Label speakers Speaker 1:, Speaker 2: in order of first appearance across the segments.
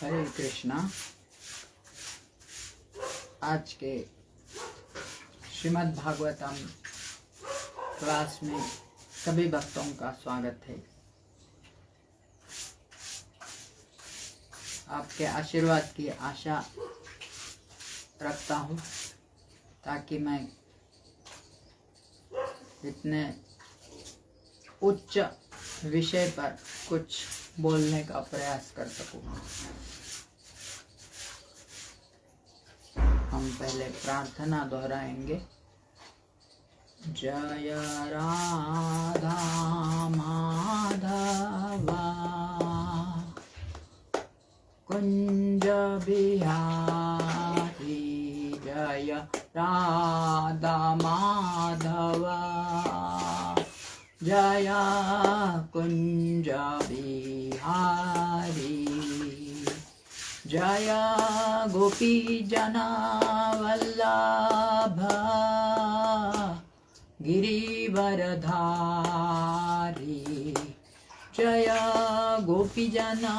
Speaker 1: हरे कृष्णा। आज के श्रीमद् भागवतम क्लास में सभी भक्तों का स्वागत है। आपके आशीर्वाद की आशा रखता हूँ ताकि मैं इतने उच्च विषय पर कुछ बोलने का प्रयास कर सकूं। हम पहले प्रार्थना दोहराएंगे। जय राधा माधवा कुंज बिहारी, जय राधा माधवा जय कुंज बिहारी, जय गोपी जना वल्लभ गिरिवरधारी, जय गोपी जना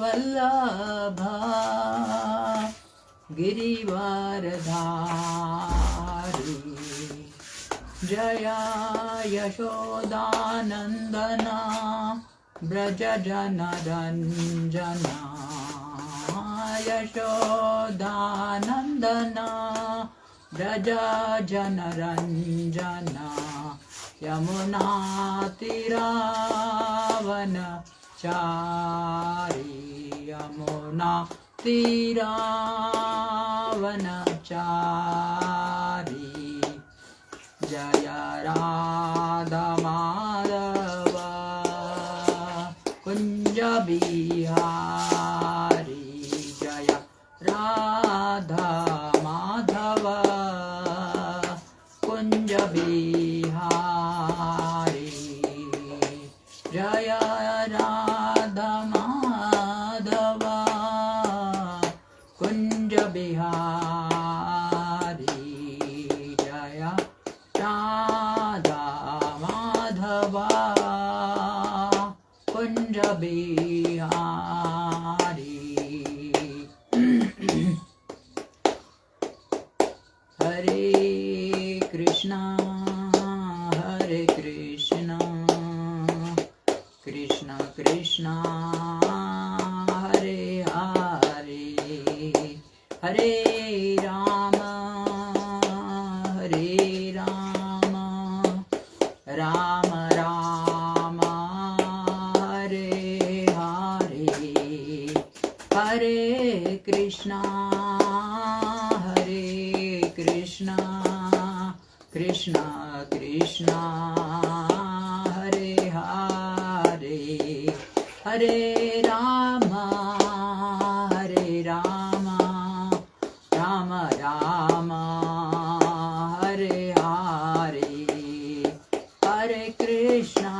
Speaker 1: वल्लभ गिरिवरधारी, जय यशोदानंदना ब्रज जनरंजना, यशोदानंदना ब्रज जनरंजना, यमुना तीरावन चारी, यमुना तीरावन चारी, जय राधा माधवा कुंज बिहारी, जय राधा माधवा कुंज बिहारी, जय राधा माधवा कुंज बिहारी, जय राधा माधवा कुंज बिहारी। हरे कृष्णा कृष्णा कृष्णा हरे हरे, हरे राम राम राम हरे हरे, हरे कृष्णा कृष्णा कृष्णा हरे हरे, हरे राम राम राम हरे हरे, हरे कृष्णा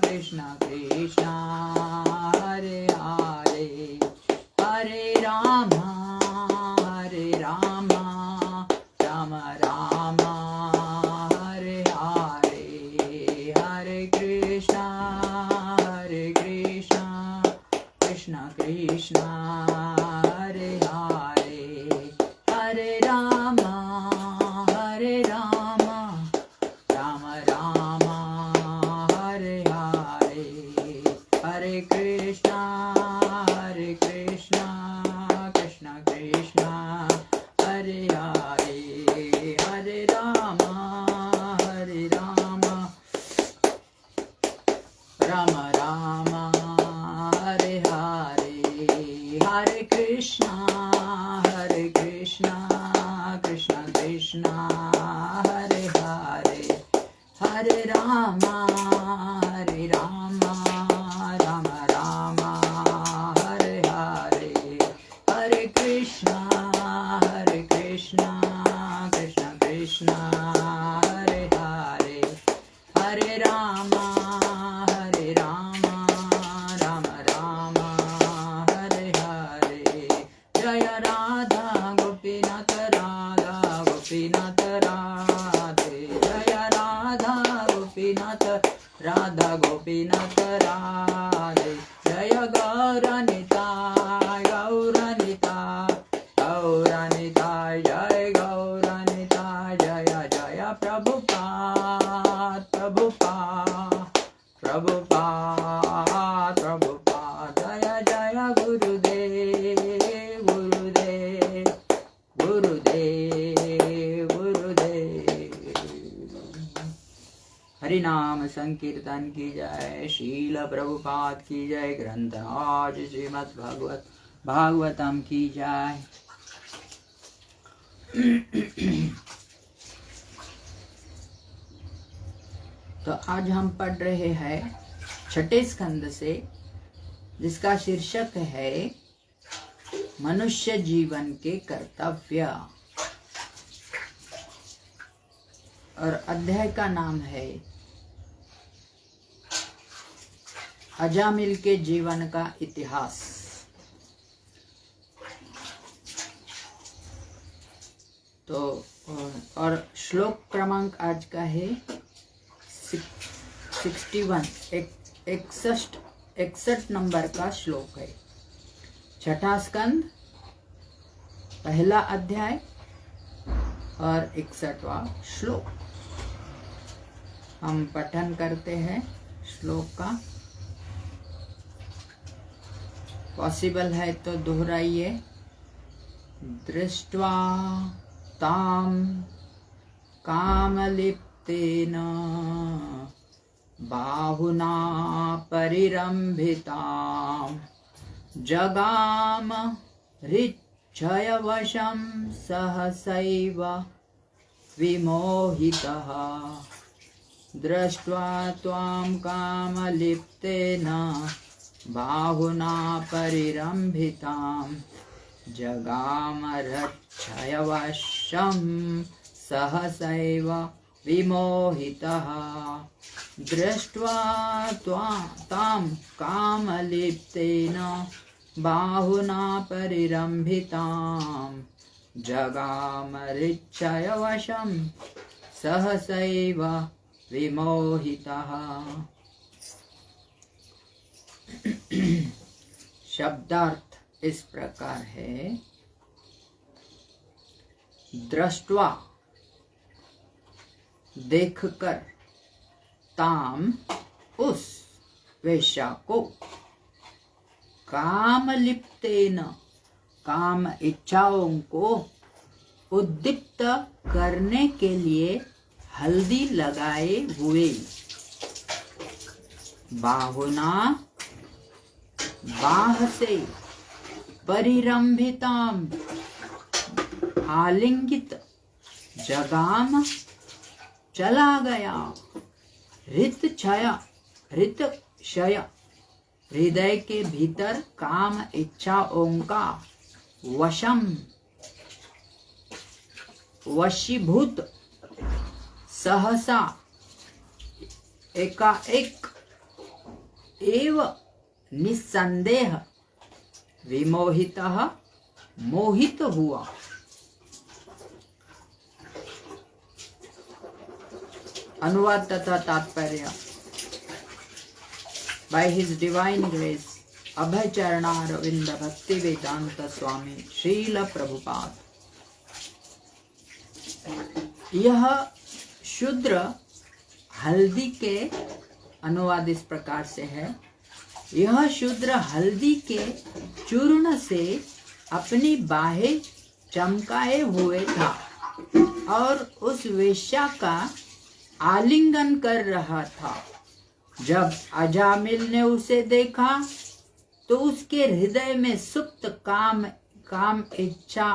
Speaker 1: कृष्णा कृष्णा हरे हरे, हरे राम राम राम हरे हरे, हरे कृष्णा कृष्णा कृष्णा हरे हरे, हरे राम राम राम हरे हरे, हरे कृष्णा कृष्णा कृष्णा हरे हरे, हरे राम राम राम हरे हरे, हरे कृष्णा कृष्णा कृष्णा हरे हरे, हरे राम राम राम हरे हरे, हरे कृष्णा कृष्णा कृष्णा हरे हरे, हरे राम राम हरे हरे, जय राधा गोपीनाथ राधे, जय राधा गोपीनाथ राधे, प्रभुपाद प्रभुपाद जय जय गुरुदेव गुरुदेव गुरुदेव गुरुदेव। हरि नाम संकीर्तन की जय, शील प्रभुपाद की जय, ग्रंथराज श्रीमद् भागवतम की जय। तो आज हम पढ़ रहे हैं छठे स्कंद से, जिसका शीर्षक है मनुष्य जीवन के कर्तव्य, और अध्याय का नाम है अजामिल के जीवन का इतिहास। तो और श्लोक क्रमांक आज का है 61 नंबर का श्लोक है। छठा स्कंद, पहला अध्याय और 61वां श्लोक। हम पठन करते हैं श्लोक का। पॉसिबल है तो दोहराइए। दृष्ट्वा ताम कामलिप्तेन बाहुना परिरंभितां जगाम हृच्छयवशं सहसैव विमोहितः। दृष्ट्वा त्वां कामलिप्तेन बाहुना परिरंभितां जगाम हृच्छयवशं सहसैव विमोहितः। दृष्ट्वा तां कामलिप्तेन बाहुना परिरंभितां जगाम हृच्छयवशं सहसैव विमोहितः। शब्दार्थ इस प्रकार है। दृष्ट्वा देखकर, ताम उस वेश्या को, कामलिप्तेन काम इच्छाओं को उद्दीप्त करने के लिए हल्दी लगाए हुए, बाहुना बाह से, परिरंभिताम आलिंगित, जगाम चला गया, हृतक्षय हृदय के भीतर काम इच्छाओं का वशम वशीभूत, सहसा एकाएक, एव निस्संदेह, विमोहितः मोहित हुआ। अनुवाद तथा तात्पर्य। By His Divine Grace, अभय चरणारविंद भक्ति वेदांत स्वामी श्रील प्रभुपाद। यह शूद्र हल्दी के अनुवाद इस प्रकार से है। यह शूद्र हल्दी के चूर्ण से अपनी बाहें चमकाए हुए था और उस वेश्या का आलिंगन कर रहा था। जब अजामिल ने उसे देखा तो उसके हृदय में सुप्त काम इच्छा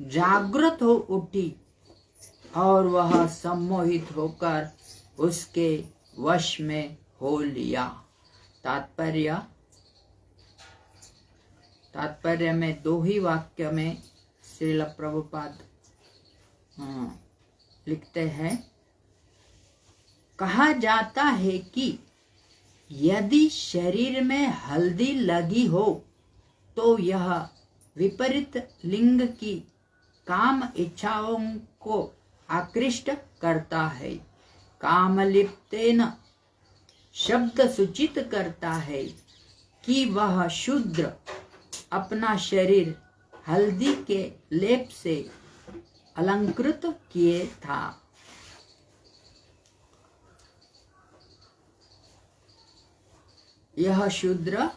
Speaker 1: जागृत हो उठी और वह सम्मोहित होकर उसके वश में हो लिया। तात्पर्य में दो ही वाक्य में श्रील प्रभुपाद लिखते हैं। कहा जाता है कि यदि शरीर में हल्दी लगी हो तो यह विपरीत लिंग की काम इच्छाओं को आकृष्ट करता है। कामलिप्तेन शब्द सूचित करता है कि वह शूद्र अपना शरीर हल्दी के लेप से अलंकृत किए था। यह शूद्र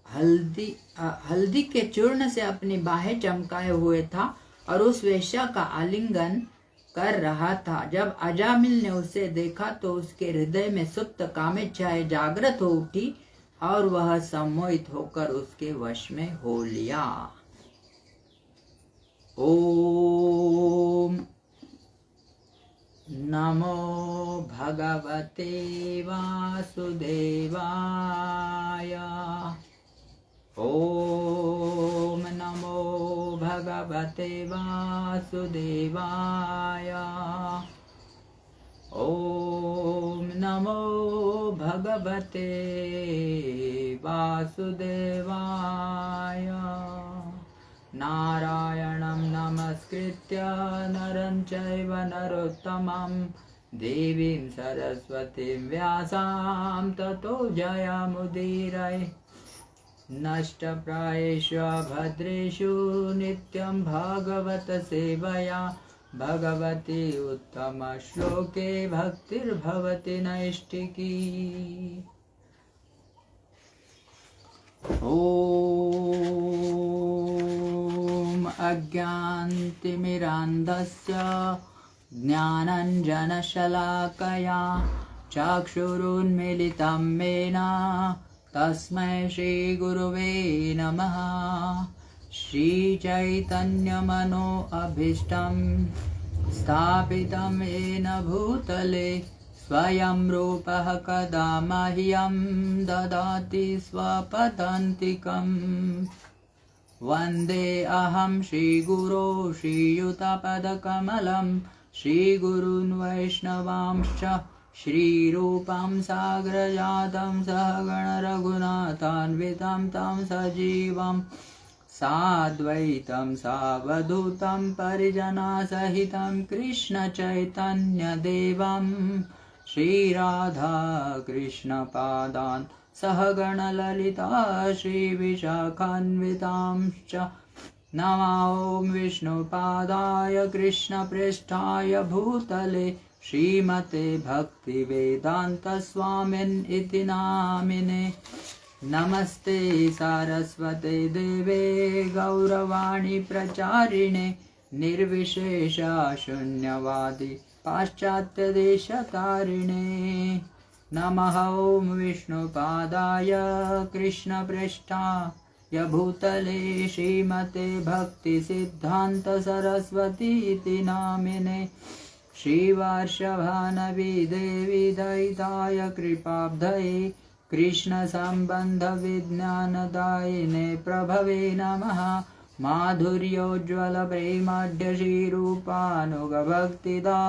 Speaker 1: हल्दी के चूर्ण से अपनी बाहें चमकाए हुए था और उस वेश्या का आलिंगन कर रहा था। जब अजामिल ने उसे देखा तो उसके हृदय में सुप्त कामेच्छाएं जागृत हो उठी और वह सम्मोहित होकर उसके वश में हो लिया। ओम नमो भगवते वासुदेवाय। ओम नमो भगवते वासुदेवाय। ओम नमो भगवते वासुदेवाय। नारायणं नमस्कृत्य नरं चैव नरोत्तमं देवीं सरस्वतीं व्यासां ततो जयमुदीरये। नष्टप्रायेषु भद्रेषु नित्यं भागवत सेवया भगवती उत्तमश्लोके भक्तिर्भवति नैष्टिकी। ॐ अज्ञानतिमिरान्धस्य ज्ञानाञ्जनशलाकया चक्षुरुन्मीलितं येन तस्मै श्रीगुरुवे नमः। श्रीचैतन्यमनोऽभीष्टं स्थापितं येन भूतले स्वयं रूपः कदा मह्यं ददाति स्वपदान्तिकम्। वन्दे अहं श्रीगुरो श्रीयुतपदकमलं श्रीगुरून् वैष्णवांश्च श्रीरूपं साग्रजातं सहगण रघुनाथान्वितं तं सजीवं साद्वैतं सावधूतं परिजनसहितं कृष्णचैतन्यदेवं श्रीराधा कृष्णपादान् सहगणललिता श्रीविशाखान्वितांश्च नमो विष्णुपादाय कृष्णप्रेष्ठाय भूतले श्रीमते भक्तिवेदान्तस्वामिन् इति नामिने। नमस्ते सारस्वते देवे गौरवाणी प्रचारिणे निर्विशेषा शून्यवादी पाश्चात्यदेशतारिणे। नमः ॐ विष्णुपादाय कृष्णप्रेष्ठाय भूतले श्रीमते भक्तिसिद्धान्त सरस्वती इति नामिने। श्रीवार्षभानवी देवी दयिताय कृपाब्धये कृष्णसम्बन्धविज्ञानदायिने प्रभवे नमः। माधुर्योज्ज्वलप्रेमाढ्य श्रीरूपानुगभक्तिदा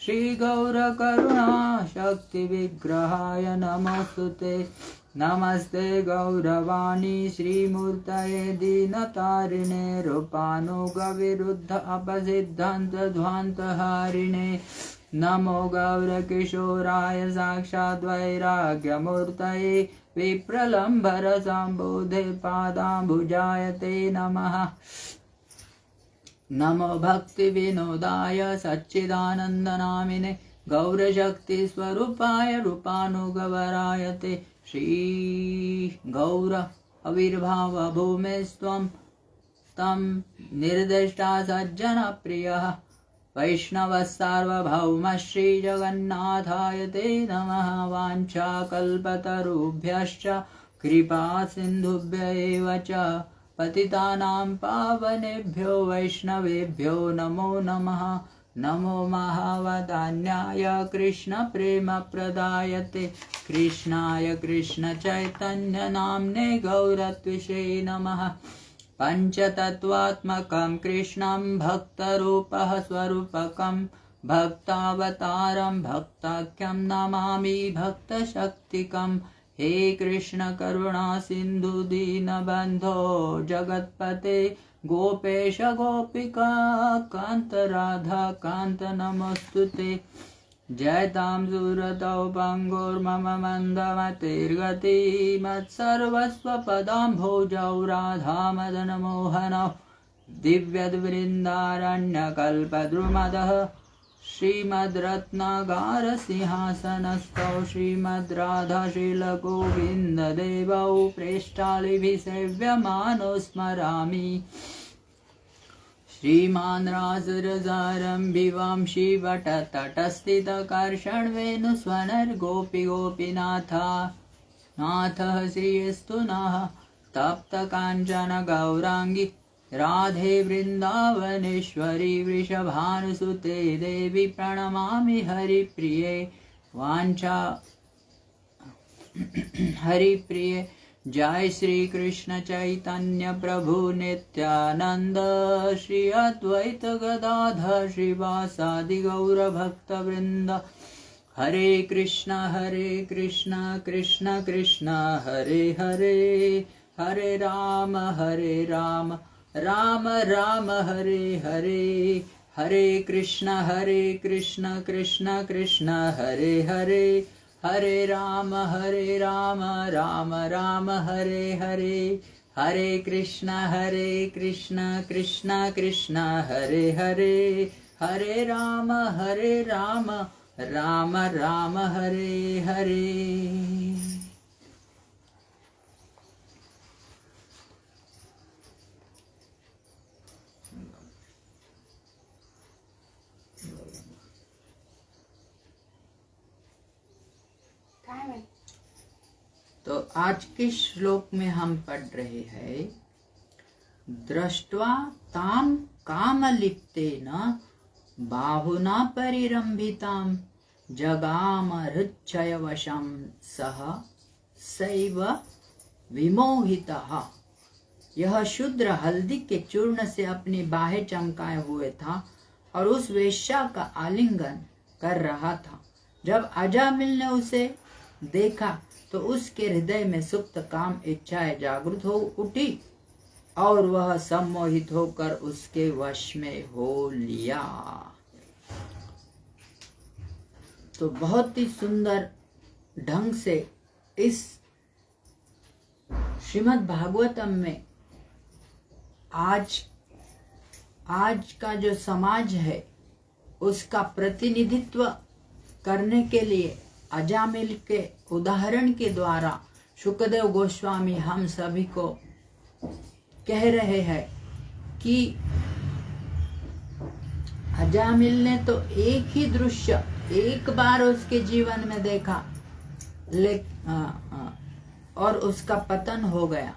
Speaker 1: श्रीगौरकरुणा शक्तिविग्रहाय नमोऽस्तुते। नमस्ते गौरवाणी श्रीमूर्तये दीनतारिणे रूपानुगविरुद्ध अपसिद्धान्तध्वान्तहारिणे। नमो गौरकिशोराय साक्षाद् वैराग्यमूर्तये विप्रलम्भरसम्बोधे पादाम्बुजाय ते नमः। नमो भक्तिविनोदाय सच्चिदानन्दनामिने गौरशक्तिस्वरूपाय रूपानुगवराय ते श्रीगौर आविर्भाव भूमेस्त्वं तं निर्दिष्टा सज्जनप्रियः वैष्णवः सार्वभौम श्रीजगन्नाथाय ते नमः। वाञ्छाकल्पतरुभ्यश्च कृपा सिन्धुभ्य एव च पतितानां पावनेभ्यो वैष्णवेभ्यो नमो नमः। नमो महावदान्याय कृष्णप्रेमप्रदायते कृष्णाय कृष्णचैतन्यनाम्ने गौरत्विषे नमः। पञ्चतत्त्वात्मकं कृष्णं भक्तरूपः स्वरूपकं भक्तावतारं भक्ताख्यं नमामि भक्तशक्तिकं। हे कृष्ण करुणा सिन्धु दीनबन्धो जगत्पते गोपेश गोपिका कान्त राधा कान्त नमोऽस्तुते। जयतां सुरतौ पङ्गुर्मम मन्दमतिर्गति मत्सर्वस्वपदाम्भोजौ राधा मदनमोहनौ दिव्यद्वृन्दारण्यकल्पद्रुमदः श्रीमद्रत्नागार सिंहासनस्थौ श्रीमद्राधाशीलगोविन्ददेवौ प्रेष्ठालिभिः सेव्यमानो स्मरामि। श्रीमान् राजरजारम्भिवां शिवटतटस्थितकर्षणवेणुस्वनर्गोपि गोपीनाथा नाथः श्रीस्तु नः तप्तकाञ्चन गौराङ्गी राधे वृन्दावनेश्वरी वृषभानुसुते देवी प्रणमामि हरिप्रिये वाञ्छा हरिप्रिये। जय श्री कृष्ण चैतन्य प्रभु नित्यानंद श्री अद्वैत गदाधर श्रीवासादि गौर भक्त वृंद। हरे कृष्ण कृष्ण कृष्ण हरे हरे, हरे राम राम राम हरे हरे। हरे कृष्ण कृष्ण कृष्ण हरे हरे, हरे राम राम राम हरे हरे। हरे कृष्ण कृष्ण कृष्ण हरे हरे, हरे राम राम राम हरे हरे। तो आज के श्लोक में हम पढ़ रहे हैं, दृष्ट्वा ताम कामलिप्तेन बाहुना परिरंभिताम जगाम हृच्छयवशं सह सैव विमोहितः। यह शूद्र हल्दी के चूर्ण से अपनी बाहें चमकाए हुए था और उस वेश्या का आलिंगन कर रहा था। जब अजामिल ने उसे देखा तो उसके हृदय में सुप्त काम इच्छाएं जागृत हो उठी और वह सम्मोहित होकर उसके वश में हो लिया। तो बहुत ही सुंदर ढंग से इस श्रीमद् भागवतम में आज का जो समाज है उसका प्रतिनिधित्व करने के लिए अजामिल के उदाहरण के द्वारा शुकदेव गोस्वामी हम सभी को कह रहे हैं कि अजामिल ने तो एक ही दृश्य एक बार उसके जीवन में देखा और उसका पतन हो गया,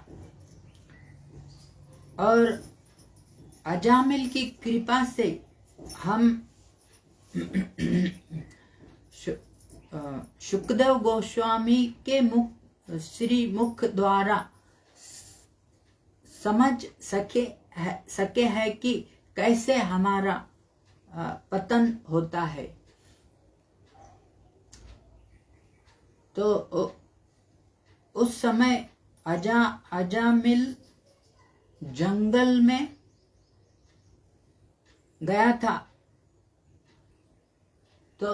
Speaker 1: और अजामिल की कृपा से हम शुकदेव गोस्वामी के श्री मुख द्वारा समझ सके है कि कैसे हमारा पतन होता है। तो उस समय अजामिल जंगल में गया था, तो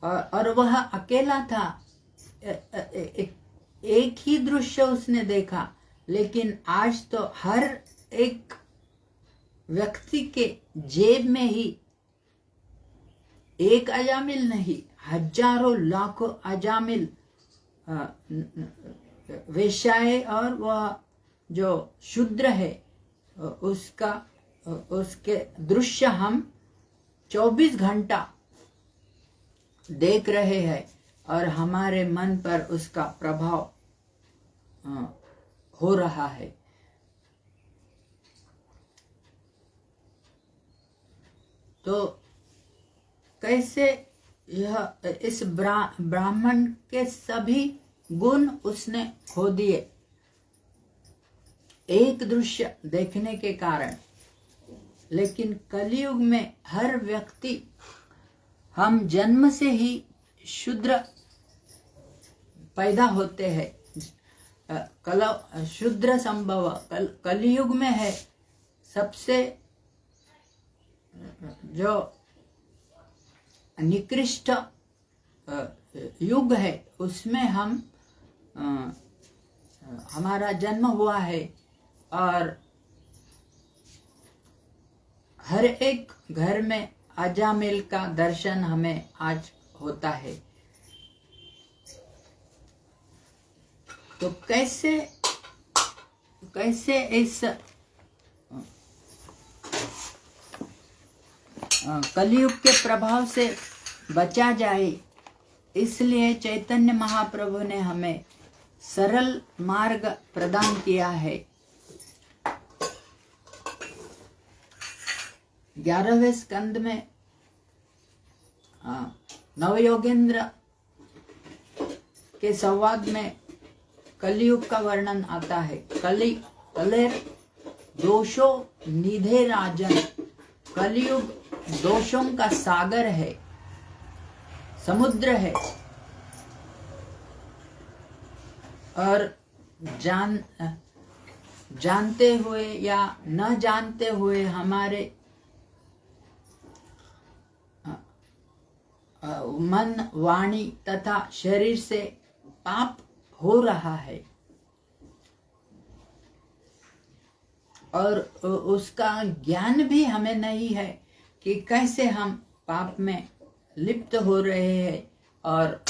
Speaker 1: और वह अकेला था। एक ही दृश्य उसने देखा, लेकिन आज तो हर एक व्यक्ति के जेब में ही एक अजामिल नहीं, हजारों लाखों अजामिल वेश्याएं, और वह जो शूद्र है उसके दृश्य हम 24 घंटा देख रहे हैं और हमारे मन पर उसका प्रभाव हो रहा है। तो कैसे यह इस ब्राह्मण के सभी गुण उसने खो दिए एक दृश्य देखने के कारण। लेकिन कलयुग में हर व्यक्ति, हम जन्म से ही शूद्र पैदा होते हैं, शूद्र संभव कलयुग में है। सबसे जो निकृष्ट युग है उसमें हम हमारा जन्म हुआ है, और हर एक घर में अजामिल का दर्शन हमें आज होता है। तो कैसे इस कलयुग के प्रभाव से बचा जाए, इसलिए चैतन्य महाप्रभु ने हमें सरल मार्ग प्रदान किया है। 11वें स्कंद में नवयोगेंद्र के संवाद में कलयुग का वर्णन आता है। कलेर दोषो निधे राजन, कलयुग दोषों का सागर है, समुद्र है। और जानते हुए या न जानते हुए हमारे मन, वाणी तथा शरीर से पाप हो रहा है और उसका ज्ञान भी हमें नहीं है कि कैसे हम पाप में लिप्त हो रहे हैं और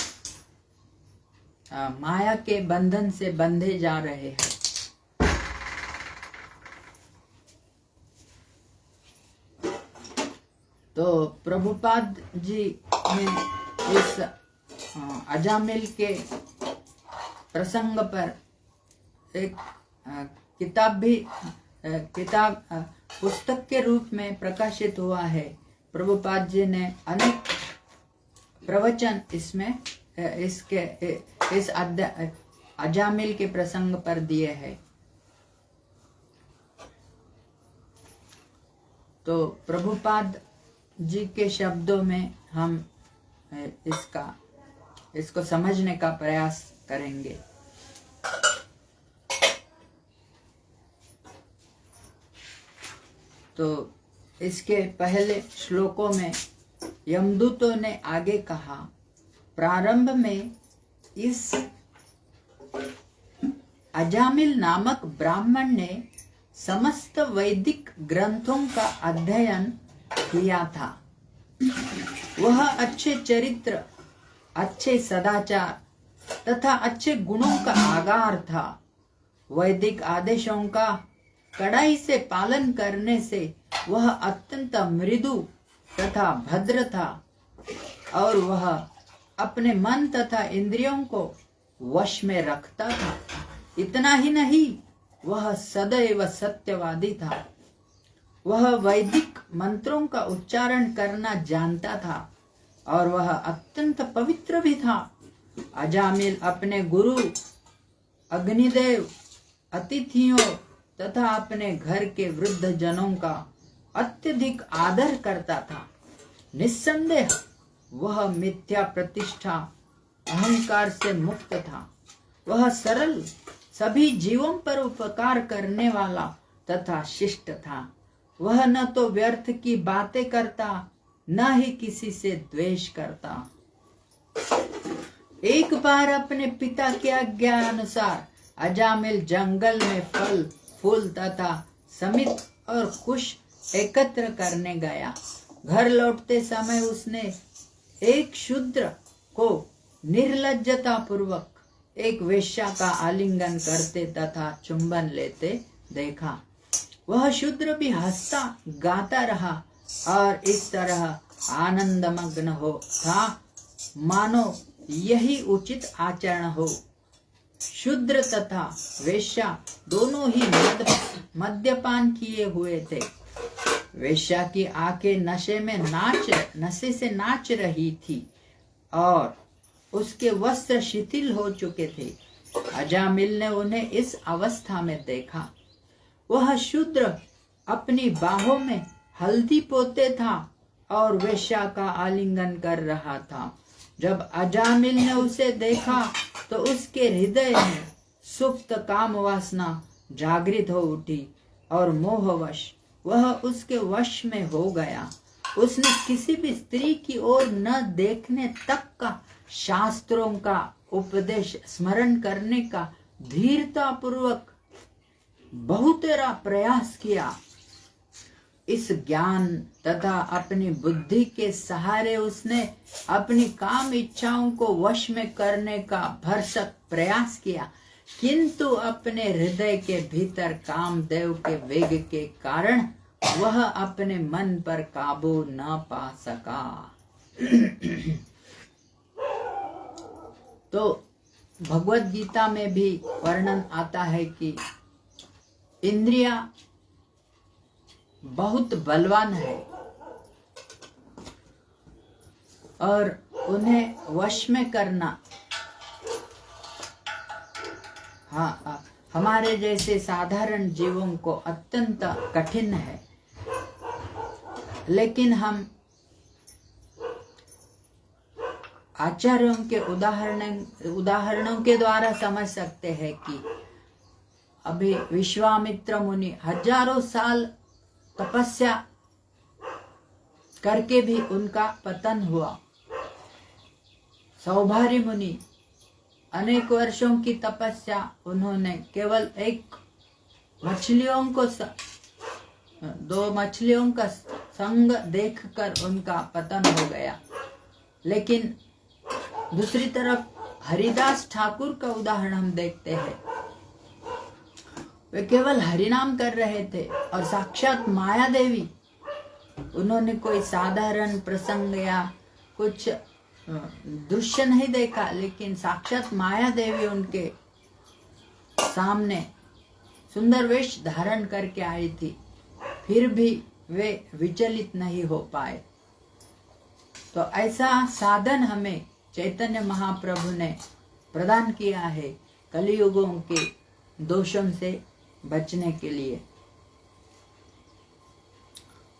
Speaker 1: माया के बंधन से बंधे जा रहे हैं। तो प्रभुपाद जी ने इस अजामिल के प्रसंग पर एक पुस्तक के रूप में प्रकाशित हुआ है। प्रभुपाद जी ने अनेक प्रवचन इसमें इस अजामिल के प्रसंग पर दिए हैं। तो प्रभुपाद जी के शब्दों में हम इसको समझने का प्रयास करेंगे। तो इसके पहले श्लोकों में यमदूतों ने आगे कहा, प्रारंभ में इस अजामिल नामक ब्राह्मण ने समस्त वैदिक ग्रंथों का अध्ययन किया था। वह अच्छे चरित्र, अच्छे सदाचार तथा अच्छे गुणों का आगार था। वैदिक आदेशों का कड़ाई से पालन करने से वह अत्यंत मृदु तथा भद्र था और वह अपने मन तथा इंद्रियों को वश में रखता था। इतना ही नहीं, वह सदैव सत्यवादी था। वह वैदिक मंत्रों का उच्चारण करना जानता था और वह अत्यंत पवित्र भी था। अजामिल अपने गुरु, अग्निदेव, अतिथियों तथा अपने घर के वृद्ध जनों का अत्यधिक आदर करता था। निस्संदेह वह मिथ्या प्रतिष्ठा, अहंकार से मुक्त था। वह सरल, सभी जीवों पर उपकार करने वाला तथा शिष्ट था। वह न तो व्यर्थ की बातें करता, न ही किसी से द्वेष करता। एक बार अपने पिता की आज्ञा अनुसार अजामिल जंगल में फल, फूल तथा समित और कुश एकत्र करने गया। घर लौटते समय उसने एक शूद्र को निर्लज्जता पूर्वक एक वेश्या का आलिंगन करते तथा चुंबन लेते देखा। वह शूद्र भी हंसता गाता रहा और इस तरह आनंदमग्न हो था मानो यही उचित आचरण हो। शूद्र तथा वेश्या दोनों ही मद्यपान किए हुए थे। वेश्या की आंखें नशे से नाच रही थी और उसके वस्त्र शिथिल हो चुके थे। अजामिल ने उन्हें इस अवस्था में देखा। वह शूद्र अपनी बाहों में हल्दी पोते था और वेश्या का आलिंगन कर रहा था। जब अजामिल ने उसे देखा तो उसके हृदय में सुप्त काम वासना जागृत हो उठी और मोहवश वह उसके वश में हो गया। उसने किसी भी स्त्री की ओर न देखने तक का शास्त्रों का उपदेश स्मरण करने का धीरता पूर्वक बहुतेरा प्रयास किया। इस ज्ञान तथा अपनी बुद्धि के सहारे उसने अपनी काम इच्छाओं को वश में करने का भरसक प्रयास किया, किंतु अपने हृदय के भीतर कामदेव के वेग के कारण वह अपने मन पर काबू न पा सका। तो भगवत गीता में भी वर्णन आता है कि इंद्रियां बहुत बलवान है और उन्हें वश में करना हमारे जैसे साधारण जीवों को अत्यंत कठिन है। लेकिन हम आचार्यों के उदाहरणों के द्वारा समझ सकते हैं कि अभी विश्वामित्र मुनि हजारों साल तपस्या करके भी उनका पतन हुआ। सौभारी मुनि अनेक वर्षों की तपस्या, उन्होंने केवल एक मछलियों को दो मछलियों का संग देखकर उनका पतन हो गया। लेकिन दूसरी तरफ हरिदास ठाकुर का उदाहरण हम देखते हैं। वे केवल हरिनाम कर रहे थे और साक्षात माया देवी, उन्होंने कोई साधारण प्रसंग या कुछ दृश्य नहीं देखा, लेकिन साक्षात माया देवी उनके सामने सुंदर वेश धारण करके आई थी, फिर भी वे विचलित नहीं हो पाए। तो ऐसा साधन हमें चैतन्य महाप्रभु ने प्रदान किया है कलियुगों के दोषों से बचने के लिए।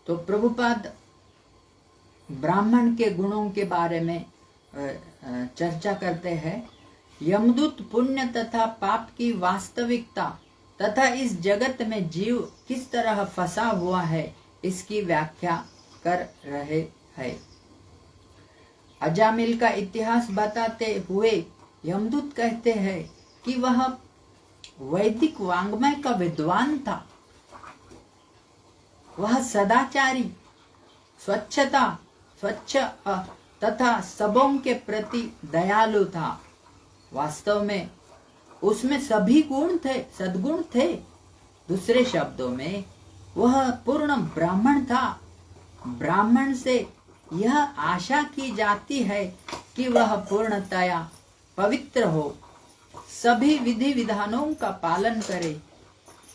Speaker 1: तो प्रभुपाद ब्राह्मण के गुणों के बारे में चर्चा करते हैं। यमदूत पुण्य तथा पाप की वास्तविकता तथा इस जगत में जीव किस तरह फंसा हुआ है, इसकी व्याख्या कर रहे हैं। अजामिल का इतिहास बताते हुए यमदूत कहते हैं कि वह वैदिक वांग्मय का विद्वान था। वह सदाचारी, स्वच्छ तथा सबों के प्रति दयालु था। वास्तव में उसमें सभी गुण थे, सद्गुण थे। दूसरे शब्दों में वह पूर्ण ब्राह्मण था। ब्राह्मण से यह आशा की जाती है कि वह पूर्णतया पवित्र हो, सभी विधि विधानों का पालन करे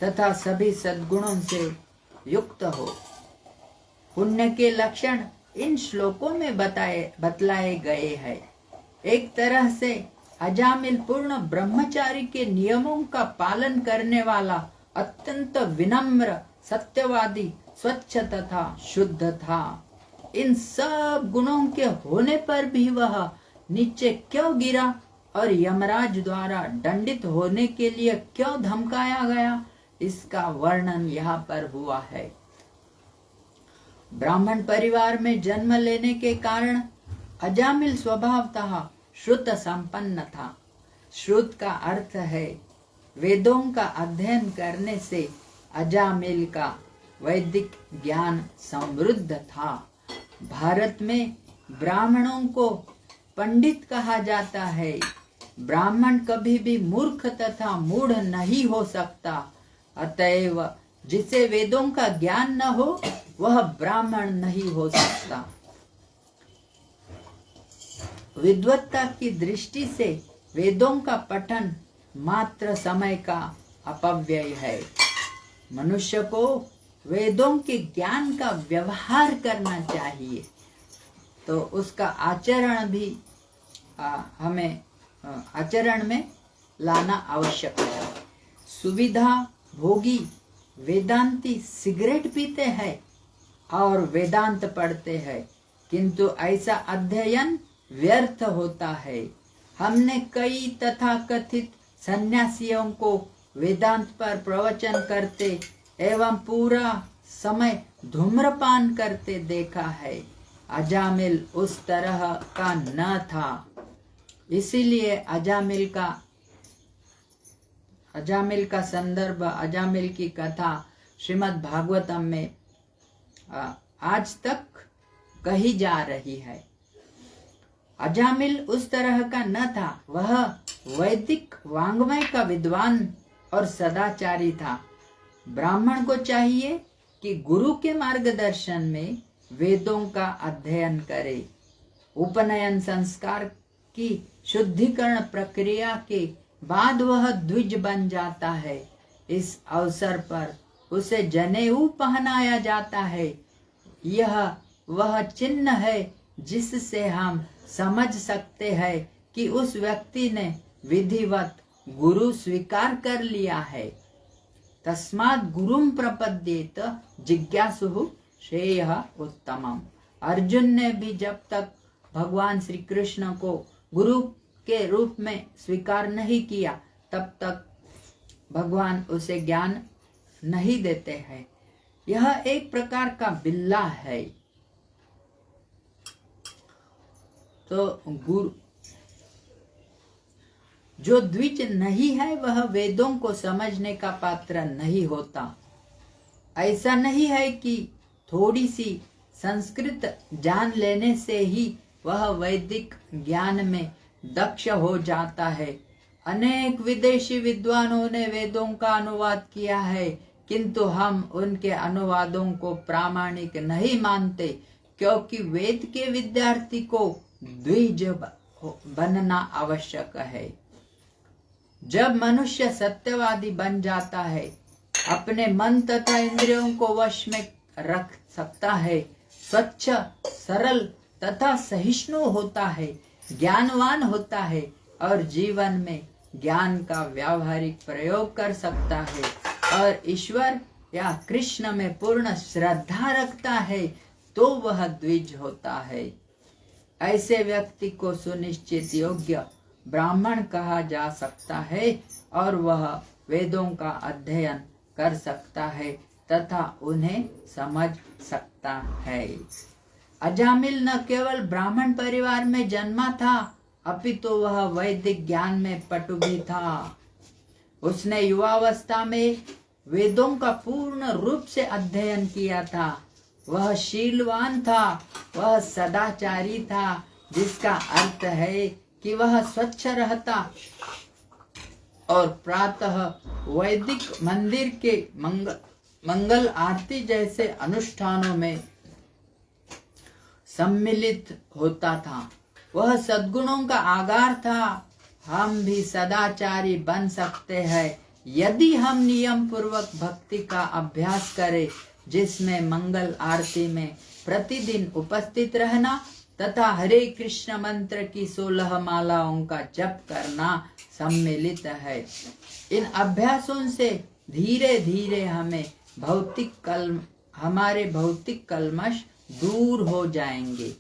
Speaker 1: तथा सभी सद्गुणों से युक्त हो। पुण्य के लक्षण इन श्लोकों में बतलाए गए हैं। एक तरह से अजामिल पूर्ण ब्रह्मचारी के नियमों का पालन करने वाला, अत्यंत विनम्र, सत्यवादी, स्वच्छ तथा शुद्ध था। इन सब गुणों के होने पर भी वह नीचे क्यों गिरा और यमराज द्वारा दंडित होने के लिए क्यों धमकाया गया, इसका वर्णन यहाँ पर हुआ है। ब्राह्मण परिवार में जन्म लेने के कारण अजामिल स्वभावतः श्रुत संपन्न था। श्रुत का अर्थ है वेदों का अध्ययन करने से अजामिल का वैदिक ज्ञान समृद्ध था। भारत में ब्राह्मणों को पंडित कहा जाता है। ब्राह्मण कभी भी मूर्ख तथा मूढ़ नहीं हो सकता। अतएव जिसे वेदों का ज्ञान न हो वह ब्राह्मण नहीं हो सकता। विद्वत्ता की दृष्टि से वेदों का पठन मात्र समय का अपव्यय है। मनुष्य को वेदों के ज्ञान का व्यवहार करना चाहिए, तो उसका आचरण भी हमें आचरण में लाना आवश्यक है। सुविधा भोगी वेदांती सिगरेट पीते हैं और वेदांत पढ़ते हैं, किंतु ऐसा अध्ययन व्यर्थ होता है। हमने कई तथाकथित सन्यासियों को वेदांत पर प्रवचन करते एवं पूरा समय धूम्रपान करते देखा है। अजामिल उस तरह का न था। इसीलिए अजामिल का संदर्भ, अजामिल की कथा श्रीमद् भागवतम में आज तक कही जा रही है। अजामिल उस तरह का न था। वह वैदिक वांग्मय का विद्वान और सदाचारी था। ब्राह्मण को चाहिए कि गुरु के मार्गदर्शन में वेदों का अध्ययन करे। उपनयन संस्कार की शुद्धिकरण प्रक्रिया के बाद वह द्विज बन जाता है। इस अवसर पर उसे जनेऊ पहनाया जाता है। यह वह चिन्ह है जिससे हम समझ सकते हैं कि उस व्यक्ति ने विधिवत गुरु स्वीकार कर लिया है। तस्मात् गुरुं प्रपद्येत जिज्ञासुः श्रेयः उत्तमम्। अर्जुन ने भी जब तक भगवान श्री कृष्ण को गुरु के रूप में स्वीकार नहीं किया तब तक भगवान उसे ज्ञान नहीं देते हैं। यह एक प्रकार का बिल्ला है। तो गुरु जो द्विज नहीं है वह वेदों को समझने का पात्र नहीं होता। ऐसा नहीं है कि थोड़ी सी संस्कृत जान लेने से ही वह वैदिक ज्ञान में दक्ष हो जाता है। अनेक विदेशी विद्वानों ने वेदों का अनुवाद किया है, किंतु हम उनके अनुवादों को प्रामाणिक नहीं मानते, क्योंकि वेद के विद्यार्थी को द्विज बनना आवश्यक है। जब मनुष्य सत्यवादी बन जाता है, अपने मन तथा इंद्रियों को वश में रख सकता है, स्वच्छ, सरल तथा सहिष्णु होता है, ज्ञानवान होता है और जीवन में ज्ञान का व्यावहारिक प्रयोग कर सकता है और ईश्वर या कृष्ण में पूर्ण श्रद्धा रखता है, तो वह द्विज होता है। ऐसे व्यक्ति को सुनिश्चित योग्य ब्राह्मण कहा जा सकता है और वह वेदों का अध्ययन कर सकता है तथा उन्हें समझ सकता है। अजामिल न केवल ब्राह्मण परिवार में जन्मा था, अपितु वह वैदिक ज्ञान में पटु भी था। उसने युवावस्था में वेदों का पूर्ण रूप से अध्ययन किया था। वह शीलवान था, वह सदाचारी था, जिसका अर्थ है कि वह स्वच्छ रहता और प्रातः वैदिक मंदिर के मंगल आरती जैसे अनुष्ठानों में सम्मिलित होता था। वह सद्गुणों का आगार था। हम भी सदाचारी बन सकते हैं यदि हम नियम पूर्वक भक्ति का अभ्यास करें, जिसमें मंगल आरती में प्रतिदिन उपस्थित रहना तथा हरे कृष्ण मंत्र की 16 मालाओं का जप करना सम्मिलित है। इन अभ्यासों से धीरे धीरे हमारे भौतिक कल्मश दूर हो जाएंगे।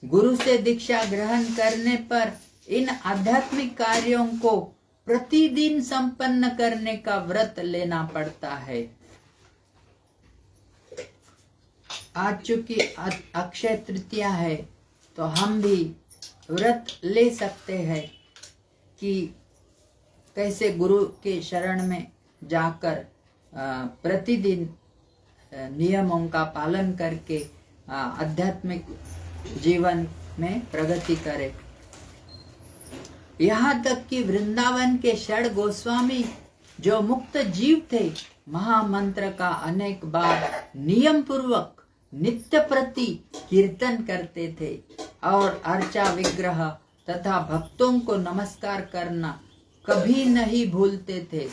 Speaker 1: गुरु से दीक्षा ग्रहण करने पर इन आध्यात्मिक कार्यों को प्रतिदिन संपन्न करने का व्रत लेना पड़ता है। आज चूंकि अक्षय तृतीया है, तो हम भी व्रत ले सकते हैं कि कैसे गुरु के शरण में जाकर प्रतिदिन नियमों का पालन करके आध्यात्मिक जीवन में प्रगति करे। यहाँ तक कि वृंदावन के षड गोस्वामी जो मुक्त जीव थे, महामंत्र का अनेक बार नियम पूर्वक नित्य प्रति कीर्तन करते थे और अर्चा विग्रह तथा भक्तों को नमस्कार करना कभी नहीं भूलते थे।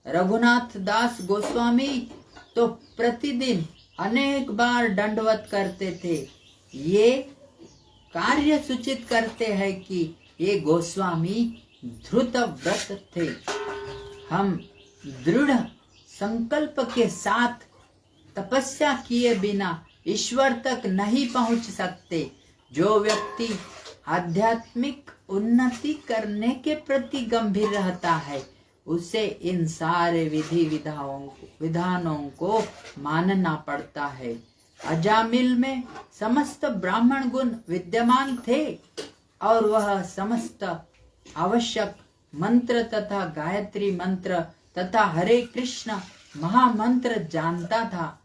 Speaker 1: रघुनाथ दास गोस्वामी तो प्रतिदिन अनेक बार दंडवत करते थे। ये कार्य सूचित करते हैं कि ये गोस्वामी धृत व्रत थे। हम दृढ़ संकल्प के साथ तपस्या किए बिना ईश्वर तक नहीं पहुंच सकते। जो व्यक्ति आध्यात्मिक उन्नति करने के प्रति गंभीर रहता है, उसे इन सारे विधानों को मानना पड़ता है। अजामिल में समस्त ब्राह्मण गुण विद्यमान थे और वह समस्त आवश्यक मंत्र तथा गायत्री मंत्र तथा हरे कृष्ण महामंत्र जानता था।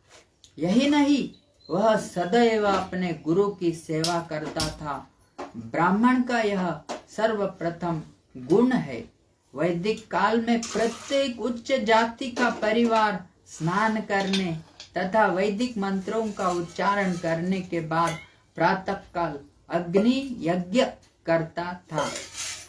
Speaker 1: यही नहीं, वह सदैव अपने गुरु की सेवा करता था। ब्राह्मण का यह सर्वप्रथम गुण है। वैदिक काल में प्रत्येक उच्च जाति का परिवार स्नान करने तथा वैदिक मंत्रों का उच्चारण करने के बाद प्रातःकाल अग्नि यज्ञ करता था।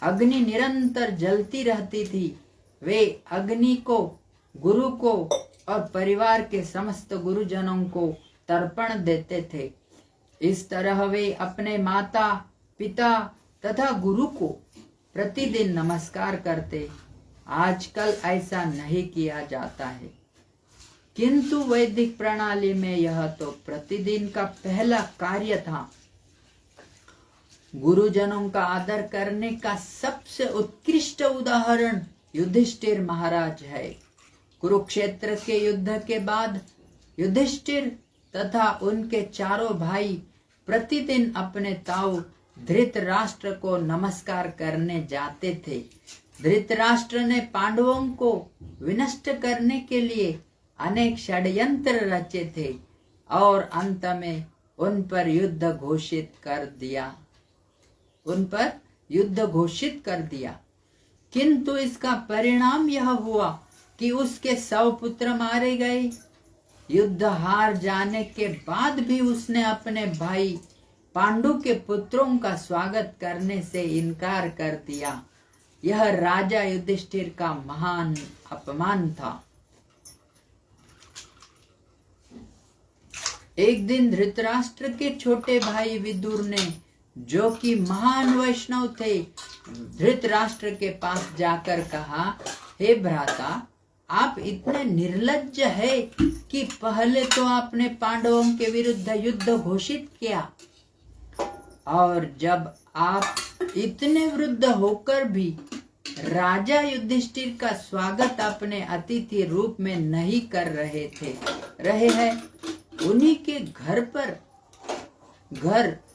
Speaker 1: अग्नि निरंतर जलती रहती थी। वे अग्नि को गुरु को और परिवार के समस्त गुरुजनों को तर्पण देते थे। इस तरह वे अपने माता पिता तथा गुरु को प्रतिदिन नमस्कार करते। आजकल ऐसा नहीं किया जाता है, किंतु वैदिक प्रणाली में यह तो प्रतिदिन का पहला कार्य था। गुरुजनों का आदर करने का सबसे उत्कृष्ट उदाहरण युधिष्ठिर महाराज है। कुरुक्षेत्र के युद्ध के बाद युधिष्ठिर तथा उनके चारों भाई प्रतिदिन अपने ताऊ धृतराष्ट्र को नमस्कार करने जाते थे। धृतराष्ट्र ने पांडवों को विनष्ट करने के लिए अनेक षड्यंत्र रचे थे और अंत में उन पर युद्ध घोषित कर दिया। किंतु इसका परिणाम यह हुआ कि उसके 100 पुत्र मारे गए। युद्ध हार जाने के बाद भी उसने अपने भाई पांडु के पुत्रों का स्वागत करने से इनकार कर दिया। यह राजा युधिष्ठिर का महान अपमान था। एक दिन धृतराष्ट्र के छोटे भाई विदुर ने, जो कि महान वैष्णव थे, धृतराष्ट्र के पास जाकर कहा, हे भ्राता, आप इतने निर्लज्ज है कि पहले तो आपने पांडवों के विरुद्ध युद्ध घोषित किया और जब आप इतने वृद्ध होकर भी राजा युधिष्ठिर का स्वागत अपने अतिथि रूप में नहीं कर रहे हैं, उन्हीं के घर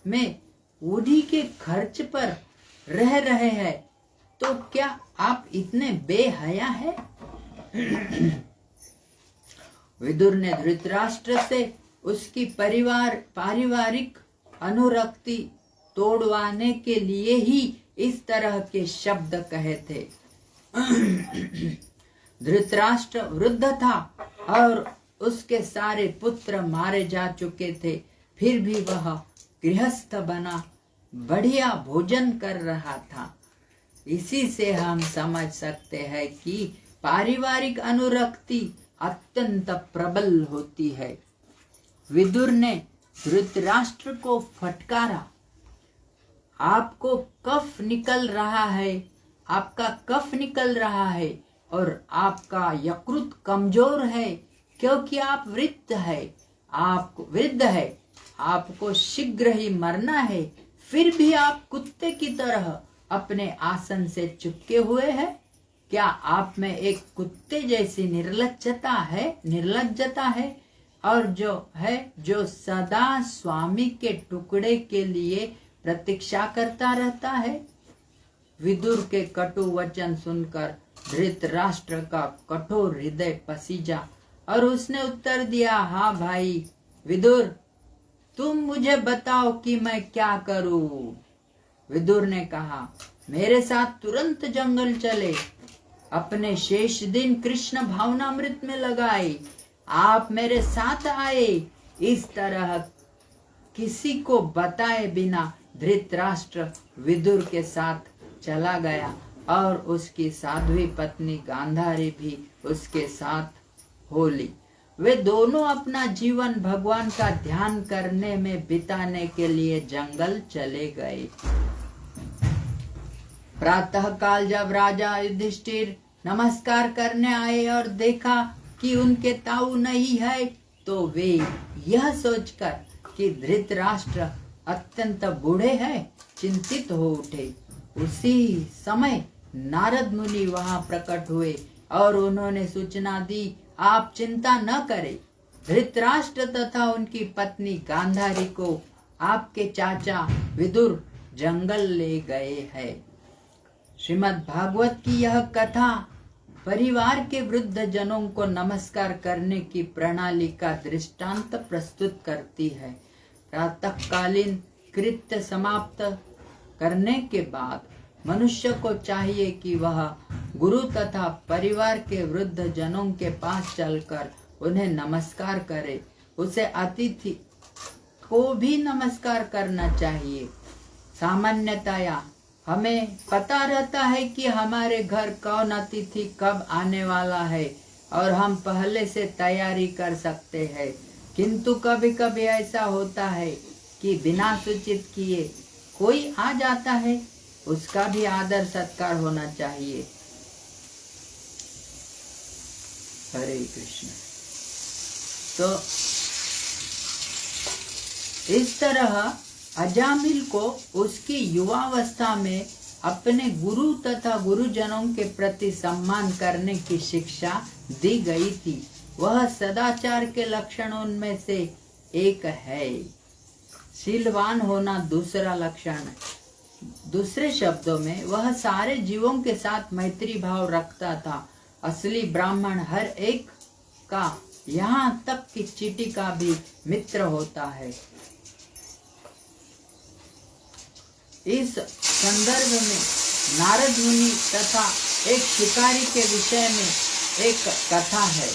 Speaker 1: में उन्हीं के खर्च पर रह रहे हैं, तो क्या आप इतने बेहया है? विदुर ने धृतराष्ट्र से उसकी पारिवारिक अनुरक्ति तोड़वाने के लिए ही इस तरह के शब्द कहे थे। धृतराष्ट्र वृद्ध था और उसके सारे पुत्र मारे जा चुके थे, फिर भी वह गृहस्थ बना बढ़िया भोजन कर रहा था। इसी से हम समझ सकते हैं कि पारिवारिक अनुरक्ति अत्यंत प्रबल होती है। विदुर ने धृतराष्ट्र को फटकारा, आपको कफ निकल रहा है, आपका कफ निकल रहा है और आपका यकृत कमजोर है, क्योंकि आप वृद्ध है, आपको शीघ्र ही मरना है, फिर भी आप कुत्ते की तरह अपने आसन से चिपके हुए हैं। क्या आप में एक कुत्ते जैसी निर्लज्जता है और जो सदा स्वामी के टुकड़े के लिए प्रतीक्षा करता रहता है। विदुर के कटु वचन सुनकर धृतराष्ट्र का कठोर हृदय पसीजा और उसने उत्तर दिया, हाँ भाई विदुर, तुम मुझे बताओ कि मैं क्या करूं। विदुर ने कहा, मेरे साथ तुरंत जंगल चले, अपने शेष दिन कृष्ण भावनामृत में लगाए, आप मेरे साथ आए। इस तरह किसी को बताए बिना धृतराष्ट्र विदुर के साथ चला गया और उसकी साध्वी पत्नी गांधारी भी उसके साथ हो ली। वे दोनों अपना जीवन भगवान का ध्यान करने में बिताने के लिए जंगल चले गए। प्रातःकाल जब राजा युधिष्ठिर नमस्कार करने आए और देखा कि उनके ताऊ नहीं है, तो वे यह सोचकर कि धृतराष्ट्र अत्यंत बूढ़े हैं, चिंतित हो उठे। उसी समय नारद मुनि वहां प्रकट हुए और उन्होंने सूचना दी, आप चिंता न करें, धृतराष्ट्र तथा उनकी पत्नी गांधारी को आपके चाचा विदुर जंगल ले गए हैं। श्रीमद् भागवत की यह कथा परिवार के वृद्ध जनों को नमस्कार करने की प्रणाली का दृष्टांत प्रस्तुत करती है। प्रातःकालीन कृत्य समाप्त करने के बाद मनुष्य को चाहिए कि वह गुरु तथा परिवार के वृद्ध जनों के पास चलकर उन्हें नमस्कार करे। उसे अतिथि को भी नमस्कार करना चाहिए। सामान्यतया हमें पता रहता है कि हमारे घर कौन अतिथि कब आने वाला है और हम पहले से तैयारी कर सकते हैं, किंतु कभी कभी ऐसा होता है कि बिना सूचित किए कोई आ जाता है, उसका भी आदर सत्कार होना चाहिए। हरे कृष्ण। तो इस तरह अजामिल को उसकी युवावस्था में अपने गुरु तथा गुरुजनों के प्रति सम्मान करने की शिक्षा दी गई थी। वह सदाचार के लक्षणों में से एक है। शीलवान होना दूसरा लक्षण है। दूसरे शब्दों में वह सारे जीवों के साथ मैत्री भाव रखता था। असली ब्राह्मण हर एक का, यहाँ तक कि चींटी का भी मित्र होता है। इस संदर्भ में नारद मुनि तथा एक शिकारी के विषय में एक कथा है।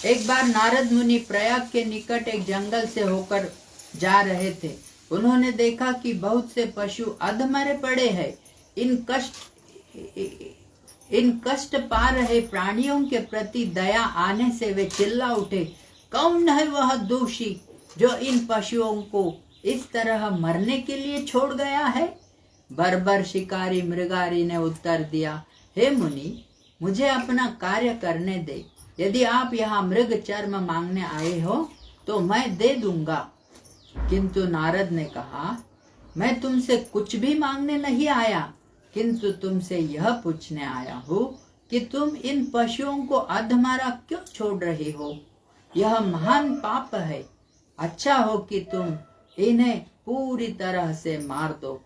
Speaker 1: एक बार नारद मुनि प्रयाग के निकट एक जंगल से होकर जा रहे थे। उन्होंने देखा कि बहुत से पशु अधमरे पड़े हैं। इन कष्ट पा रहे प्राणियों के प्रति दया आने से वे चिल्ला उठे, कौन है वह दोषी जो इन पशुओं को इस तरह मरने के लिए छोड़ गया है? बर्बर शिकारी मृगारी ने उत्तर दिया, हे मुनि, मुझे अपना कार्य करने दे। यदि आप यहाँ मृग चर्म मांगने आए हो तो मैं दे दूंगा। किंतु नारद ने कहा, मैं तुमसे कुछ भी मांगने नहीं आया, किंतु तुमसे यह पूछने आया हूँ कि तुम इन पशुओं को अधमरा क्यों छोड़ रहे हो? यह महान पाप है। अच्छा हो कि तुम इन्हें पूरी तरह से मार दो।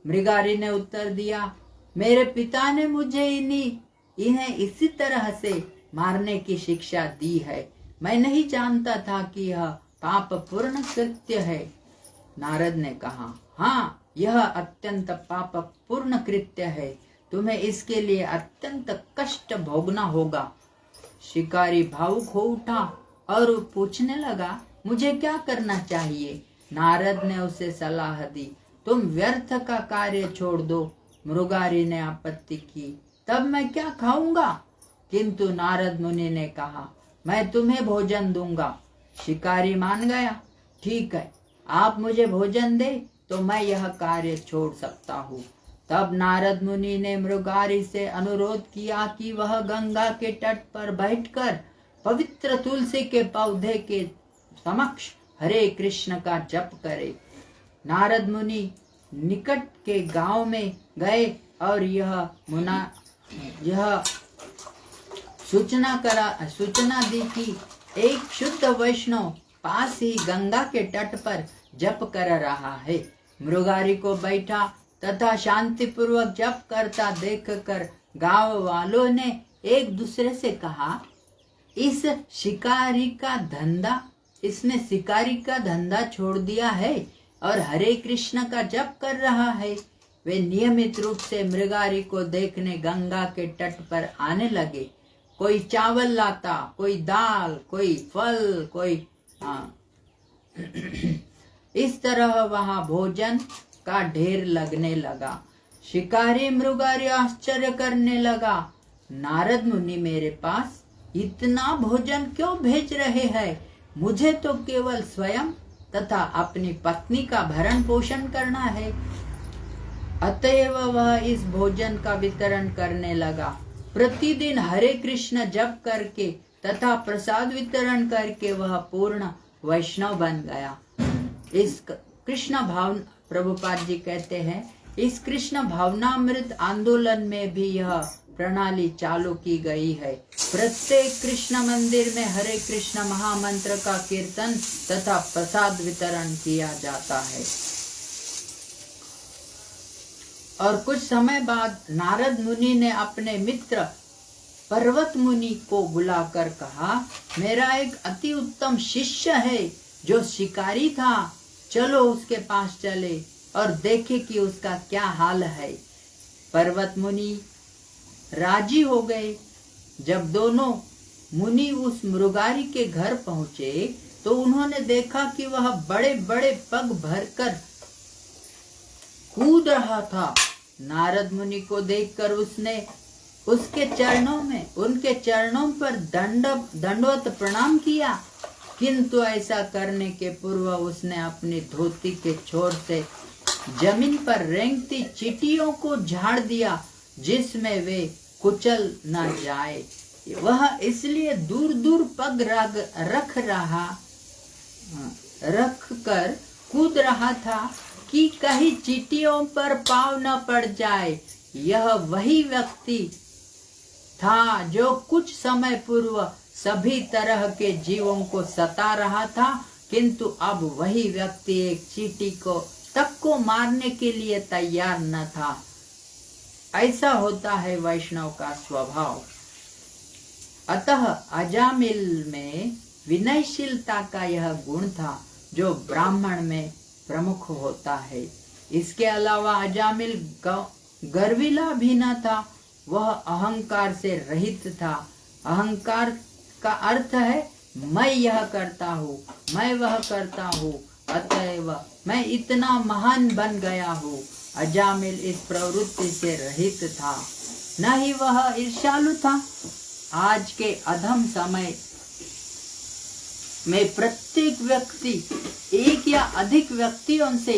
Speaker 1: मृगारी ने उत्तर दिया, मेरे पिता ने मुझे इन्हें इसी तरह से मारने की शिक्षा दी है। मैं नहीं जानता था कि यह पाप पूर्ण कृत्य है। नारद ने कहा, हाँ, यह अत्यंत पाप पूर्ण कृत्य है। तुम्हें इसके लिए अत्यंत कष्ट भोगना होगा। शिकारी भावुक हो उठा और पूछने लगा, मुझे क्या करना चाहिए? नारद ने उसे सलाह दी, तुम व्यर्थ का कार्य छोड़ दो। मृगारी ने आपत्ति की, तब मैं क्या खाऊंगा? किंतु नारद मुनि ने कहा, मैं तुम्हें भोजन दूंगा। शिकारी मान गया। ठीक है, आप मुझे भोजन दे तो मैं यह कार्य छोड़ सकता हूँ। तब नारद मुनि ने मृगारी से अनुरोध किया कि वह गंगा के तट पर बैठकर पवित्र तुलसी के पौधे के समक्ष हरे कृष्ण का जप करे। नारद मुनि निकट के गांव में गए और यह सूचना दी कि एक शुद्ध वैष्णव पास ही गंगा के तट पर जप कर रहा है। मृगारी को बैठा तथा शांतिपूर्वक जप करता देखकर गांव वालों ने एक दूसरे से कहा, इसने शिकारी का धंधा छोड़ दिया है और हरे कृष्ण का जप कर रहा है। वे नियमित रूप से मृगारी को देखने गंगा के तट पर आने लगे। कोई चावल लाता, कोई दाल, कोई फल, कोई इस तरह वहां भोजन का ढेर लगने लगा। शिकारी मृगारी आश्चर्य करने लगा, नारद मुनि मेरे पास इतना भोजन क्यों भेज रहे हैं? मुझे तो केवल स्वयं तथा अपनी पत्नी का भरण पोषण करना है। अतएव वह इस भोजन का वितरण करने लगा। प्रतिदिन हरे कृष्ण जप करके तथा प्रसाद वितरण करके वह पूर्ण वैष्णव बन गया। इस कृष्ण भाव प्रभुपाद जी कहते हैं, इस कृष्ण भावनामृत आंदोलन में भी यह प्रणाली चालू की गई है। प्रत्येक कृष्ण मंदिर में हरे कृष्ण महामंत्र का कीर्तन तथा प्रसाद वितरण किया जाता है। और कुछ समय बाद नारद मुनि ने अपने मित्र पर्वत मुनि को बुलाकर कहा, मेरा एक अति उत्तम शिष्य है जो शिकारी था, चलो उसके पास चले और देखे कि उसका क्या हाल है। पर्वत मुनि राजी हो गए। जब दोनों मुनि उस मृगारी के घर पहुंचे तो उन्होंने देखा कि वह बड़े बड़े पग भरकर कूद रहा था। नारद मुनि को देखकर उसने उनके चरणों पर दंडवत प्रणाम किया, किंतु ऐसा करने के पूर्व उसने अपनी धोती के छोर से जमीन पर रेंगती चींटियों को झाड़ दिया, जिसमें वे कुचल न जाए। वह इसलिए दूर दूर पग रख कर कूद रहा था कि कहीं चींटियों पर पाँव न पड़ जाए। यह वही व्यक्ति था जो कुछ समय पूर्व सभी तरह के जीवों को सता रहा था, किंतु अब वही व्यक्ति एक चींटी को मारने के लिए तैयार न था। ऐसा होता है वैष्णव का स्वभाव। अतः अजामिल में विनयशीलता का यह गुण था जो ब्राह्मण में प्रमुख होता है। इसके अलावा अजामिल गर्विला भी न था, वह अहंकार से रहित था। अहंकार का अर्थ है मैं यह करता हूँ, मैं वह करता हूँ, अतएव मैं इतना महान बन गया हूँ। अजामिल इस प्रवृत्ति से रहित था, न ही वह ईर्ष्यालु था। आज के अधम समय में प्रत्येक व्यक्ति एक या अधिक व्यक्तियों से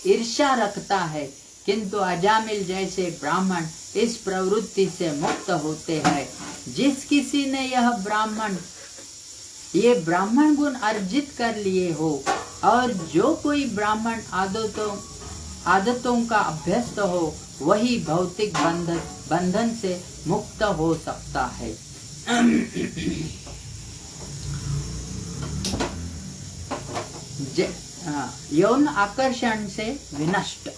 Speaker 1: ईर्ष्या रखता है, किंतु अजामिल जैसे ब्राह्मण इस प्रवृत्ति से मुक्त होते हैं। जिस किसी ने ये ब्राह्मण गुण अर्जित कर लिए हो और जो कोई ब्राह्मण आदतों का अभ्यस्त हो, वही भौतिक बंधन से मुक्त हो सकता है। यौन आकर्षण से विनष्ट।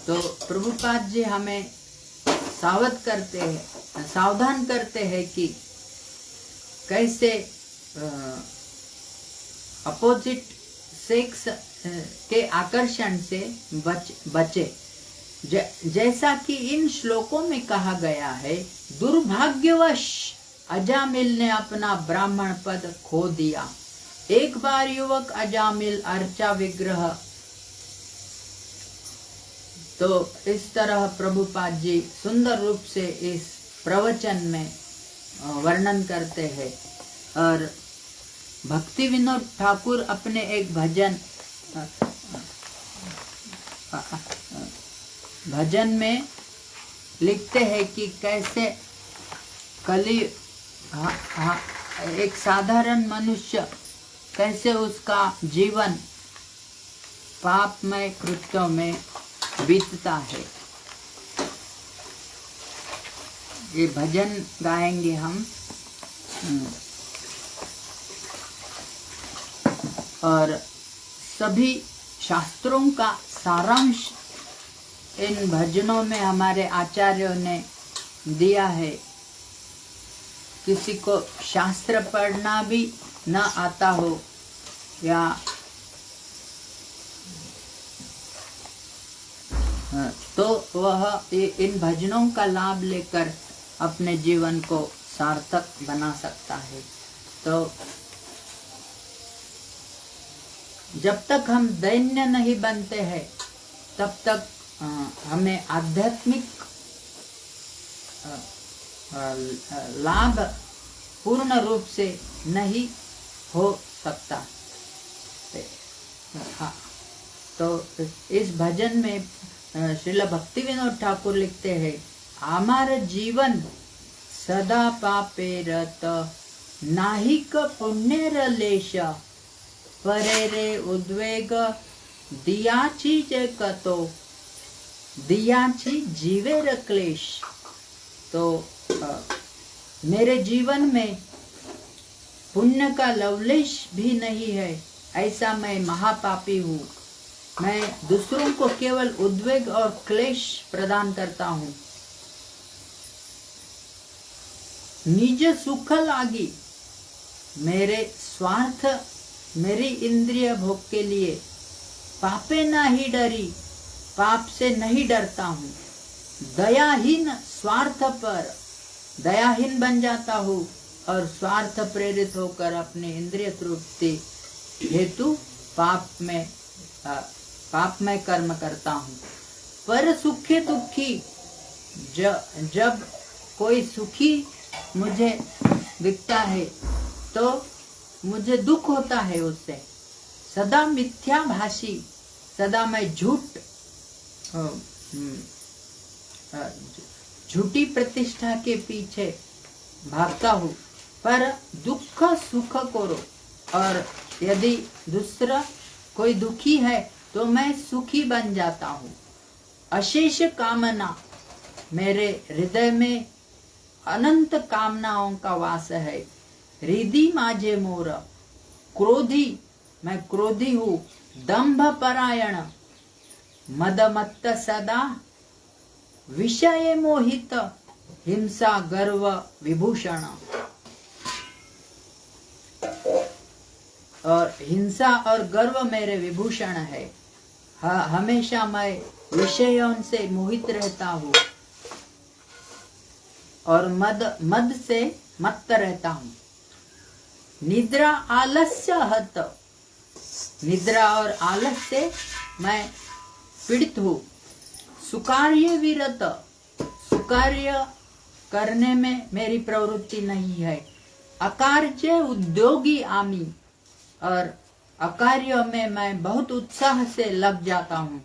Speaker 1: तो प्रभुपाद जी हमें सावधान करते हैं कि कैसे अपोजिट सेक्स के आकर्षण से बचे। जैसा कि इन श्लोकों में कहा गया है, दुर्भाग्यवश अजामिल ने अपना ब्राह्मण पद खो दिया। एक बार युवक अजामिल अर्चा विग्रह। तो इस तरह प्रभुपाद जी सुंदर रूप से इस प्रवचन में वर्णन करते हैं। और भक्ति विनोद ठाकुर अपने एक भजन में लिखते हैं कि कैसे एक साधारण मनुष्य कैसे उसका जीवन पापमय कृत्यों में बीतता है। ये भजन गाएंगे हम। और सभी शास्त्रों का सारांश इन भजनों में हमारे आचार्यों ने दिया है। किसी को शास्त्र पढ़ना भी न आता हो या तो वह इन भजनों का लाभ लेकर अपने जीवन को सार्थक बना सकता है। तो जब तक हम दैन्य नहीं बनते हैं तब तक हमें आध्यात्मिक लाभ पूर्ण रूप से नहीं हो सकता। तो इस भजन में श्रील भक्ति विनोद ठाकुर लिखते हैं, आमार जीवन सदा पापे रत नाहिक पुण्यर लेश परे रे उद्वेग दियाची जे कतो दियाची जीवेर क्लेश। तो मेरे जीवन में पुण्य का लवलेश भी नहीं है, ऐसा मैं महापापी हूँ। मैं दूसरों को केवल उद्वेग और क्लेश प्रदान करता हूँ। निज सुख लागी, मेरे स्वार्थ मेरी इंद्रिय भोग के लिए पापे ना ही डरी, पाप से नहीं डरता हूँ। दयाहीन स्वार्थ पर दयाहीन बन जाता हूँ और स्वार्थ प्रेरित होकर अपने इंद्रिय तृप्ति हेतु पाप में कर्म करता हूँ। पर सुखे दुखी, जब कोई सुखी मुझे दिखता है तो मुझे दुख होता है उससे। सदा मिथ्या भाषी, सदा मैं झूठी प्रतिष्ठा के पीछे भागता हूँ। पर दुख सुख करो, और यदि दूसरा कोई दुखी है तो मैं सुखी बन जाता हूँ। अशेष कामना, मेरे हृदय में अनंत कामनाओं का वास है। हृदय माझे मोर, क्रोधी, मैं क्रोधी हूँ। दंभ परायण, मदमत्त सदा, विषय मोहित, हिंसा गर्व विभूषण। और हिंसा और गर्व मेरे विभूषण है। हमेशा मैं विषयों से मोहित रहता हूँ और मद से मत्त रहता हूँ। निद्रा आलस्य हत, निद्रा और आलस से मैं पीड़ित हूँ। सुकार्य विरत, सुकार्य करने में मेरी प्रवृत्ति नहीं है। अकार्य उद्योगी आमी, और अकार्य में मैं बहुत उत्साह से लग जाता हूँ।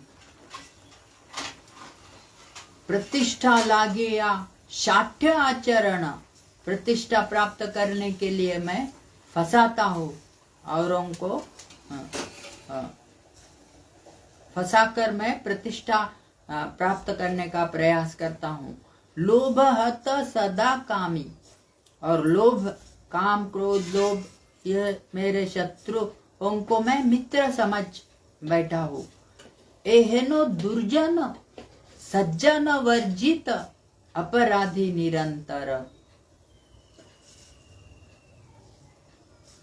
Speaker 1: प्रतिष्ठा लागे या शाठ्य आचरण, प्रतिष्ठा प्राप्त करने के लिए मैं फंसाता हूँ, औरों को फंसाकर मैं प्रतिष्ठा प्राप्त करने का प्रयास करता हूँ। लोभ हत सदा कामी, और लोभ, काम, क्रोध, लोभ, यह मेरे शत्रुओं को मैं मित्र समझ बैठा हूँ। एहेनो दुर्जन सज्जन वर्जित, अपराधी निरंतर,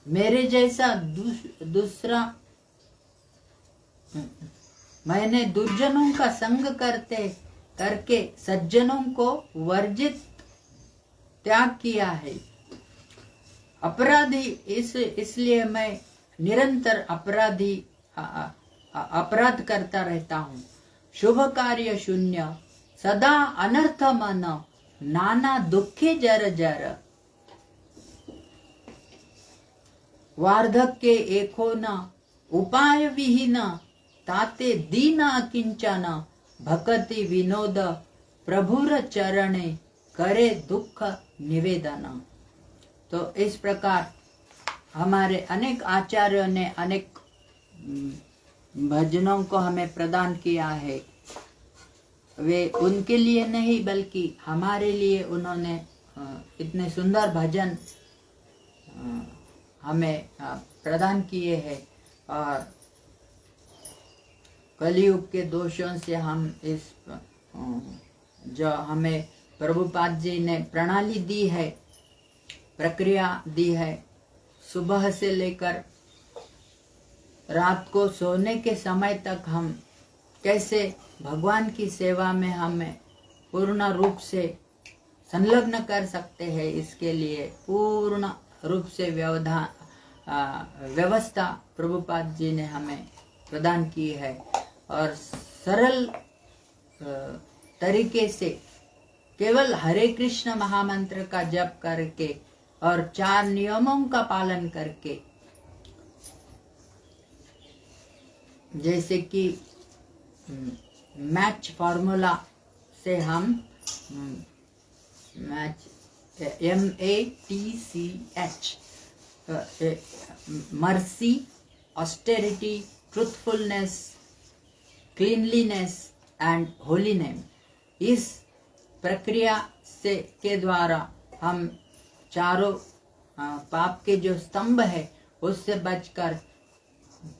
Speaker 1: मेरे जैसा दूसरा, मैंने दुर्जनों का संग करके सज्जनों को वर्जित त्याग किया है। अपराधी, इसलिए मैं निरंतर अपराध करता रहता हूँ। शुभ कार्य शून्य, सदा अनर्थ मन, नाना दुखे जर जर। वार्धक्य एको न, उपाय विहीन, ताते दीन अकिंचन, भक्ति विनोद, प्रभुर चरणे, करे दुख निवेदन। तो इस प्रकार हमारे अनेक आचार्यों ने अनेक भजनों को हमें प्रदान किया है। वे उनके लिए नहीं बल्कि हमारे लिए उन्होंने इतने सुंदर भजन हमें प्रदान किए हैं। और कलयुग के दोषों से हम इस जो हमें प्रभुपाद जी ने प्रणाली दी है, प्रक्रिया दी है, सुबह से लेकर रात को सोने के समय तक हम कैसे भगवान की सेवा में हमें पूर्ण रूप से संलग्न कर सकते हैं, इसके लिए पूर्ण रूप से व्यवस्था प्रभुपाद जी ने हमें प्रदान की है। और सरल तरीके से केवल हरे कृष्ण महामंत्र का जप करके और 4 नियमों का पालन करके, जैसे कि मैच फॉर्मूला से हम match MATCH, mercy, austerity, truthfulness, cleanliness and holiness, इस प्रक्रिया से के द्वारा हम चारों पाप के जो स्तंभ है उससे बचकर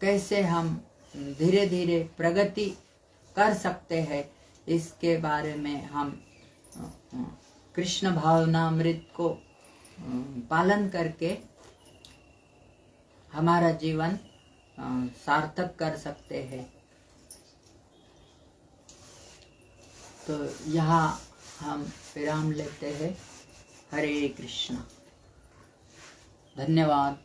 Speaker 1: कैसे हम धीरे धीरे प्रगति कर सकते हैं, इसके बारे में हम कृष्ण भावनामृत को पालन करके हमारा जीवन सार्थक कर सकते हैं। तो यहाँ हम विराम लेते हैं। हरे कृष्णा। धन्यवाद।